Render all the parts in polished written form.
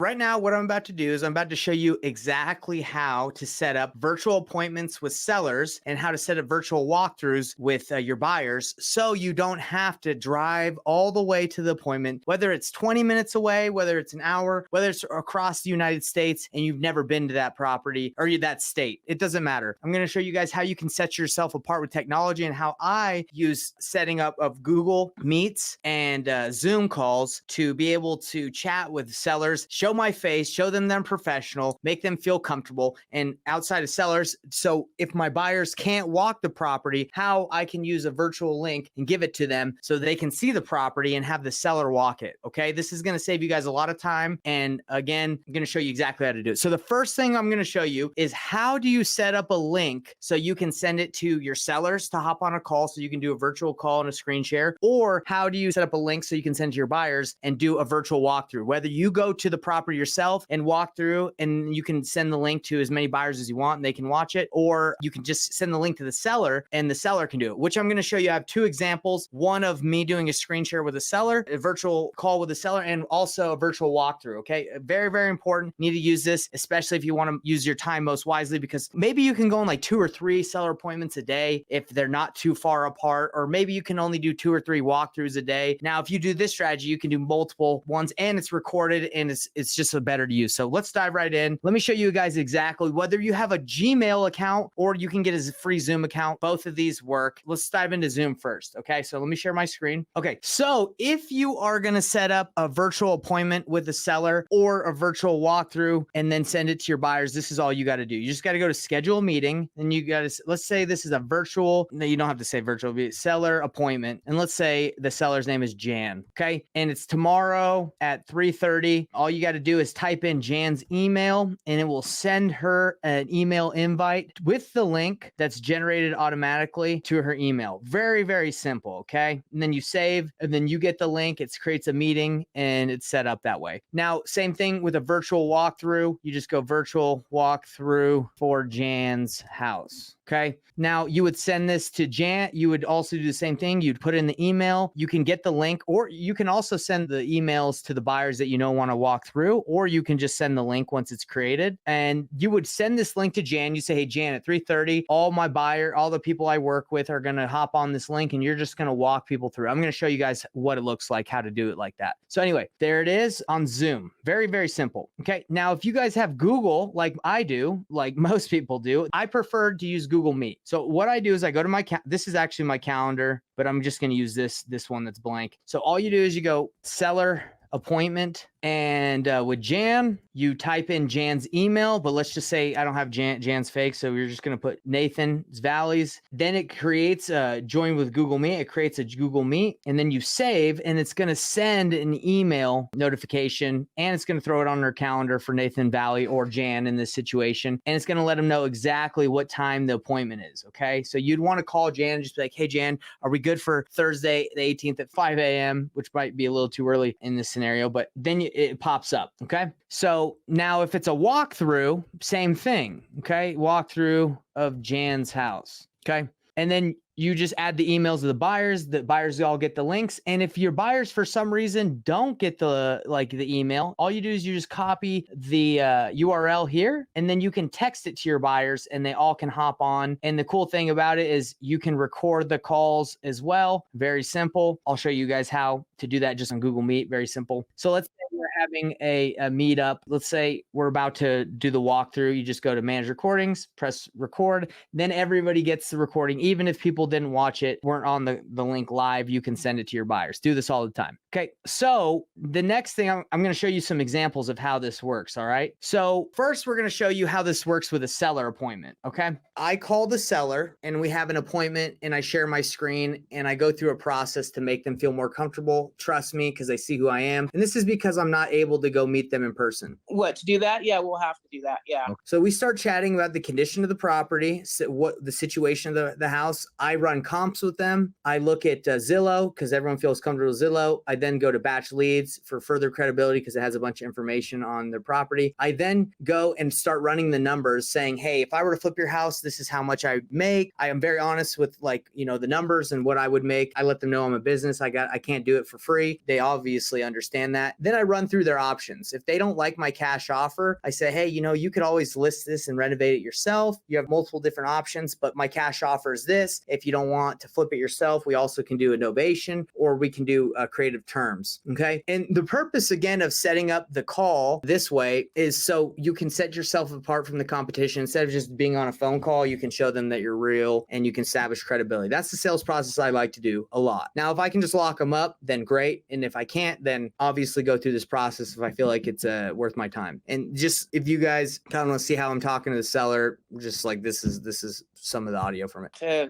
Right now, what I'm about to do is I'm about to show you exactly how to set up virtual appointments with sellers and how to set up virtual walkthroughs with your buyers so you don't have to drive all the way to the appointment, whether it's 20 minutes away, whether it's an hour, whether it's across the United States and you've never been to that property or that state. It doesn't matter. I'm going to show you guys how you can set yourself apart with technology and how I use setting up of Google Meets and Zoom calls to be able to chat with sellers, show my face, show them I'm professional, make them feel comfortable, and outside of sellers. So if my buyers can't walk the property, how I can use a virtual link and give it to them so they can see the property and have the seller walk it. Okay. This is going to save you guys a lot of time. And again, I'm going to show you exactly how to do it. So the first thing I'm going to show you is how do you set up a link so you can send it to your sellers to hop on a call so you can do a virtual call and a screen share, or how do you set up a link so you can send to your buyers and do a virtual walkthrough, whether you go to the property yourself and walk through and you can send the link to as many buyers as you want and they can watch it, or you can just send the link to the seller and the seller can do it, which I'm going to show you. I have two examples, one of me doing a screen share with a seller, a virtual call with a seller, and also a virtual walkthrough. Okay. Very, very important. You need to use this, especially if you want to use your time most wisely, because maybe you can go on like 2 or 3 seller appointments a day if they're not too far apart, or maybe you can only do 2 or 3 walkthroughs a day. Now, if you do this strategy, you can do multiple ones and it's recorded and it's just a better to use. So let's dive right in. Let me show you guys exactly whether you have a Gmail account or you can get a free Zoom account. Both of these work. Let's dive into Zoom first. Okay. So let me share my screen. Okay. So if you are going to set up a virtual appointment with a seller or a virtual walkthrough and then send it to your buyers, this is all you got to do. You just got to go to schedule a meeting. And you got to, let's say this is a virtual, no, you don't have to say virtual, be seller appointment. And let's say the seller's name is Jan. Okay. And it's tomorrow at 3:30. All you got to do is type in Jan's email and it will send her an email invite with the link that's generated automatically to her email. Very, very simple. Okay. And then you save and then you get the link. It creates a meeting and it's set up that way. Now, same thing with a virtual walkthrough. You just go virtual walkthrough for Jan's house. Okay. Now you would send this to Jan. You would also do the same thing. You'd put in the email. You can get the link, or you can also send the emails to the buyers that you know want to walk through, or you can just send the link once it's created. And you would send this link to Jan. You say, hey, Jan, at 3:30, all the people I work with are going to hop on this link and you're just going to walk people through. I'm going to show you guys what it looks like, how to do it like that. So anyway, there it is on Zoom. Very, very simple. Okay. Now, if you guys have Google, like I do, like most people do, I prefer to use Google Meet. So what I do is I go to this is actually my calendar, but I'm just going to use this one that's blank. So all you do is you go seller appointment, and with Jan, you type in Jan's email, but let's just say I don't have Jan's fake, so we're just going to put Nathan's Valleys. Then it creates a join with Google Meet. It creates a Google Meet, and then you save, and it's going to send an email notification, and it's going to throw it on their calendar for Nathan Valley or Jan in this situation, and it's going to let them know exactly what time the appointment is. Okay, so you'd want to call Jan and just be like, hey, Jan, are we good for Thursday the 18th at 5 a.m., which might be a little too early in this scenario, but then it pops up. Okay. So now if it's a walkthrough, same thing. Okay. Walkthrough of Jan's house. Okay. And then you just add the emails of the buyers all get the links. And if your buyers for some reason don't get the email, all you do is you just copy the URL here, and then you can text it to your buyers and they all can hop on. And the cool thing about it is you can record the calls as well. Very simple. I'll show you guys how to do that just on Google Meet. Very simple. So let's say we're having a meetup. Let's say we're about to do the walkthrough. You just go to manage recordings, press record. Then everybody gets the recording. Even if people didn't watch it, weren't on the link live, you can send it to your buyers. Do this all the time. Okay. So the next thing, I'm going to show you some examples of how this works. All right. So first, we're going to show you how this works with a seller appointment. Okay. I call the seller and we have an appointment and I share my screen and I go through a process to make them feel more comfortable. Trust me, because they see who I am. And this is because I'm not able to go meet them in person. What, to do that? Yeah, we'll have to do that. Yeah. So we start chatting about the condition of the property, so what the situation of the house. I run comps with them. I look at Zillow because everyone feels comfortable with Zillow. I then go to Batch Leads for further credibility because it has a bunch of information on their property. I then go and start running the numbers saying, hey, if I were to flip your house, this is how much I make. I am very honest with the numbers and what I would make. I let them know I'm a business. I can't do it for free. They obviously understand that. Then I run through through their options. If they don't like my cash offer, I say, hey, you could always list this and renovate it yourself. You have multiple different options, but my cash offer is this. If you don't want to flip it yourself, we also can do a novation, or we can do creative terms. Okay. And the purpose again of setting up the call this way is so you can set yourself apart from the competition. Instead of just being on a phone call, you can show them that you're real and you can establish credibility. That's the sales process I like to do a lot. Now, if I can just lock them up, then great. And if I can't, then obviously go through this process if I feel like it's worth my time. And just if you guys kind of want to see how I'm talking to the seller, just like this is some of the audio from it. To,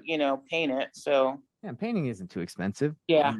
paint it. So yeah, painting isn't too expensive. Yeah.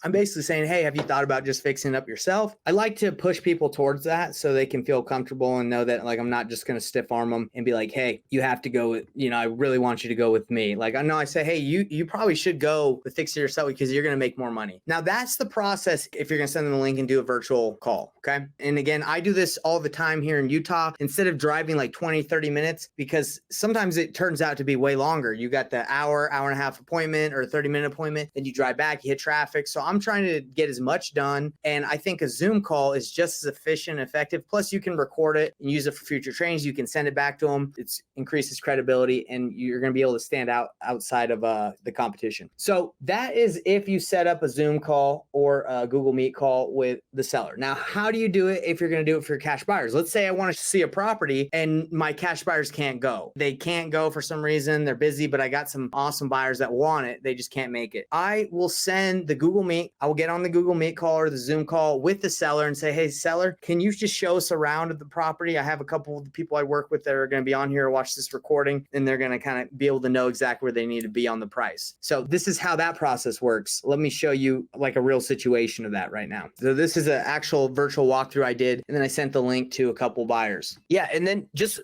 I'm basically saying, hey, have you thought about just fixing it up yourself? I like to push people towards that so they can feel comfortable and know that like I'm not just going to stiff arm them and be like, hey, you have to go with, I really want you to go with me. Like I know I say, hey, you probably should go with fix it yourself because you're going to make more money. Now that's the process if you're going to send them the link and do a virtual call. Okay. And again, I do this all the time here in Utah instead of driving like 20, 30 minutes, because sometimes it turns out to be way longer. You got the hour and a half appointment or 30-minute appointment, then you drive back, you hit traffic. So I'm trying to get as much done. And I think a Zoom call is just as efficient and effective. Plus you can record it and use it for future trainings. You can send it back to them. It increases credibility and you're going to be able to stand out outside of the competition. So that is if you set up a Zoom call or a Google Meet call with the seller. Now, how do you do it if you're going to do it for your cash buyers? Let's say I want to see a property and my cash buyers can't go. They can't go for some reason. They're busy, but I got some awesome buyers that want it. They just can't make it. I will send the Google Meet. I will get on the Google Meet call or the Zoom call with the seller and say, hey, seller, can you just show us around of the property? I have a couple of the people I work with that are going to be on here, watch this recording, and they're going to kind of be able to know exactly where they need to be on the price. So this is how that process works. Let me show you like a real situation of that right now. So this is an actual virtual walkthrough I did, and then I sent the link to a couple buyers. Yeah, and then just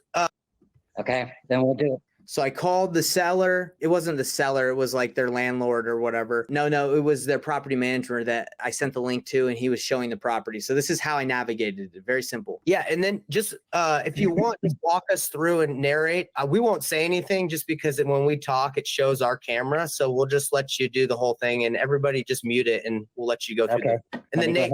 okay, then we'll do it. So I called the seller. It wasn't the seller. It was like their landlord or whatever. No, it was their property manager that I sent the link to, and he was showing the property. So this is how I navigated it. Very simple. Yeah. And then just if you want, just walk us through and narrate. We won't say anything just because when we talk, it shows our camera. So we'll just let you do the whole thing, and everybody just mute it and we'll let you go through Okay. that. And then Nate,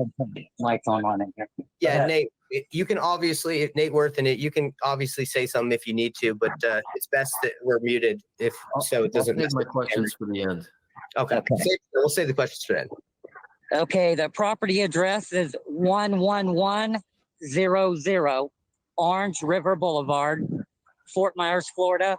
My phone on it here. yeah, Nate, you can obviously, Nate Worth, and you can obviously say something if you need to, but it's best that we're muted if so it doesn't. I'll save my questions for the end. Okay. Okay. We'll save the questions for then. Okay, the property address is 11100 Orange River Boulevard, Fort Myers, Florida,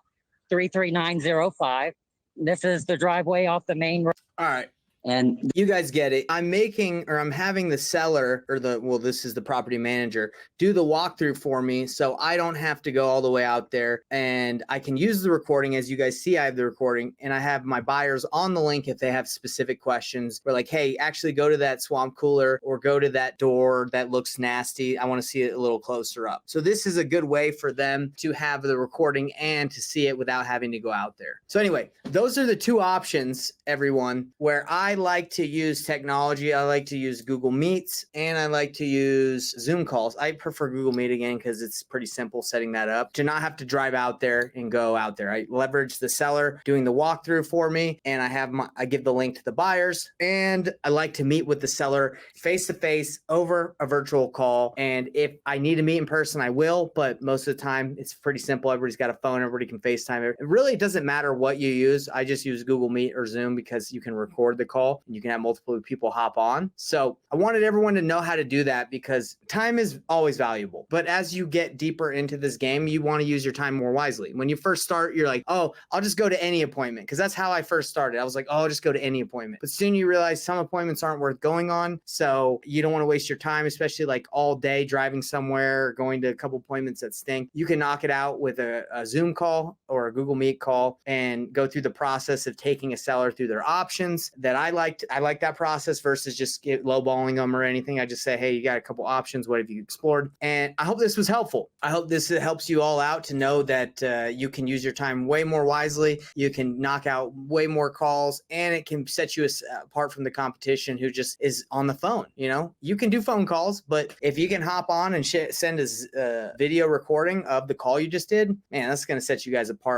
33905. This is the driveway off the main road. All right. And You guys get it. I'm having the seller or this is the property manager do the walkthrough for me. So I don't have to go all the way out there, and I can use the recording. As you guys see, I have the recording, and I have my buyers on the link if they have specific questions. We're like, hey, actually go to that swamp cooler or go to that door that looks nasty. I want to see it a little closer up. So this is a good way for them to have the recording and to see it without having to go out there. So anyway, those are the two options, everyone, where I like to use technology. I like to use Google Meets and I like to use Zoom calls. I prefer Google Meet again because it's pretty simple setting that up to not have to drive out there and go out there. I leverage the seller doing the walkthrough for me, and I give the link to the buyers, and I like to meet with the seller face to face over a virtual call. And if I need to meet in person, I will, but most of the time it's pretty simple. Everybody's got a phone, everybody can FaceTime. It really doesn't matter what you use. I just use Google Meet or Zoom because you can record the call and you can have multiple people hop on. So I wanted everyone to know how to do that because time is always valuable. But as you get deeper into this game, you want to use your time more wisely. When you first start, you're like, oh, I'll just go to any appointment, because that's how I first started. I was like, oh, I'll just go to any appointment. But soon you realize some appointments aren't worth going on. So you don't want to waste your time, especially like all day driving somewhere or going to a couple appointments that stink. You can knock it out with a Zoom call or a Google Meet call and go through the process of taking a seller through their options that I like that process versus just lowballing them or anything. I just say, hey, you got a couple options. What have you explored? And I hope this was helpful. I hope this helps you all out to know that you can use your time way more wisely. You can knock out way more calls, and it can set you apart from the competition who just is on the phone. You can do phone calls, but if you can hop on and send a video recording of the call you just did, man, that's going to set you guys apart